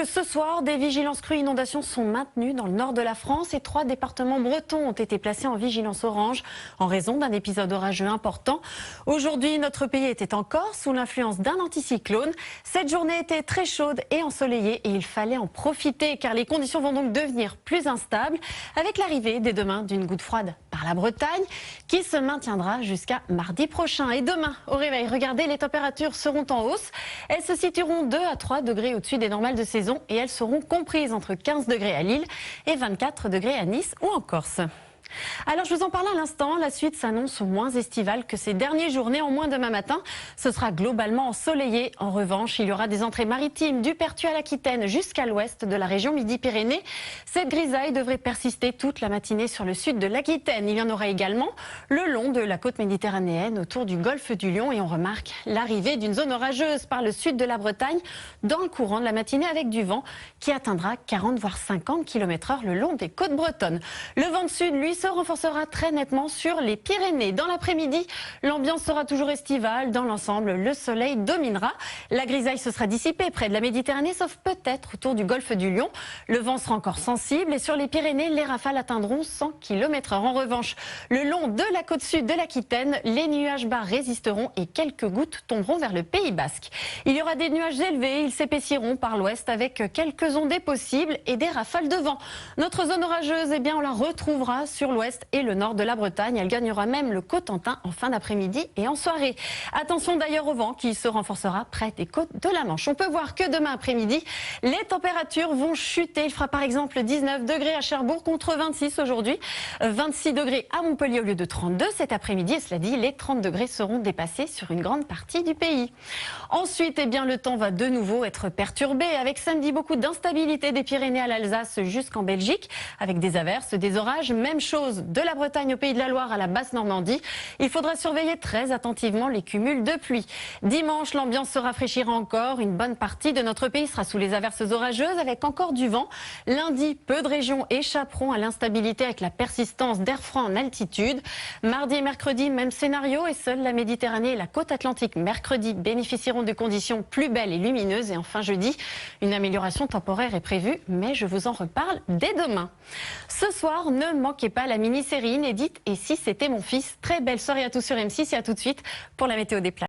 que ce soir, des vigilances crues inondations sont maintenues dans le nord de la France et 3 départements bretons ont été placés en vigilance orange en raison d'un épisode orageux important. Aujourd'hui, notre pays était encore sous l'influence d'un anticyclone. Cette journée était très chaude et ensoleillée et il fallait en profiter car les conditions vont donc devenir plus instables avec l'arrivée dès demain d'une goutte froide par la Bretagne qui se maintiendra jusqu'à mardi prochain. Et demain, au réveil, regardez, les températures seront en hausse. Elles se situeront 2 à 3 degrés au-dessus des normales de saison et elles seront comprises entre 15 degrés à Lille et 24 degrés à Nice ou en Corse. Alors je vous en parlais à l'instant, la suite s'annonce moins estivale que ces dernières journées. En moins demain matin, ce sera globalement ensoleillé. En revanche, il y aura des entrées maritimes du Pertuis à l'Aquitaine jusqu'à l'ouest de la région Midi-Pyrénées. Cette grisaille devrait persister toute la matinée sur le sud de l'Aquitaine. Il y en aura également le long de la côte méditerranéenne autour du golfe du Lion et on remarque l'arrivée d'une zone orageuse par le sud de la Bretagne dans le courant de la matinée avec du vent qui atteindra 40 voire 50 km/h le long des côtes bretonnes. Le vent de sud, lui, se renforcera très nettement sur les Pyrénées. Dans l'après-midi, l'ambiance sera toujours estivale. Dans l'ensemble, le soleil dominera. La grisaille se sera dissipée près de la Méditerranée, sauf peut-être autour du golfe du Lion. Le vent sera encore sensible et sur les Pyrénées, les rafales atteindront 100 km/h. En revanche, le long de la côte sud de l'Aquitaine, les nuages bas résisteront et quelques gouttes tomberont vers le Pays Basque. Il y aura des nuages élevés, ils s'épaissiront par l'ouest avec quelques ondées possibles et des rafales de vent. Notre zone orageuse, eh bien, on la retrouvera sur l'ouest et le nord de la Bretagne. Elle gagnera même le Cotentin en fin d'après-midi et en soirée. Attention d'ailleurs au vent qui se renforcera près des côtes de la Manche. On peut voir que demain après-midi, les températures vont chuter. Il fera par exemple 19 degrés à Cherbourg contre 26 aujourd'hui. 26 degrés à Montpellier au lieu de 32 cet après-midi. Et cela dit, les 30 degrés seront dépassés sur une grande partie du pays. Ensuite, eh bien, le temps va de nouveau être perturbé avec samedi beaucoup d'instabilité des Pyrénées à l'Alsace jusqu'en Belgique avec des averses, des orages. Même chose de la Bretagne au Pays de la Loire à la basse Normandie. Il faudra surveiller très attentivement les cumuls de pluie. Dimanche, l'ambiance se rafraîchira encore. Une bonne partie de notre pays sera sous les averses orageuses avec encore du vent. Lundi, peu de régions échapperont à l'instabilité avec la persistance d'air froid en altitude. Mardi et mercredi, même scénario et seule la Méditerranée et la côte atlantique mercredi bénéficieront de conditions plus belles et lumineuses. Et enfin jeudi, une amélioration temporaire est prévue, mais je vous en reparle dès demain. Ce soir, ne manquez pas la mini-série inédite « Et si c'était mon fils ?» Très belle soirée à tous sur M6 et à tout de suite pour la météo des plages.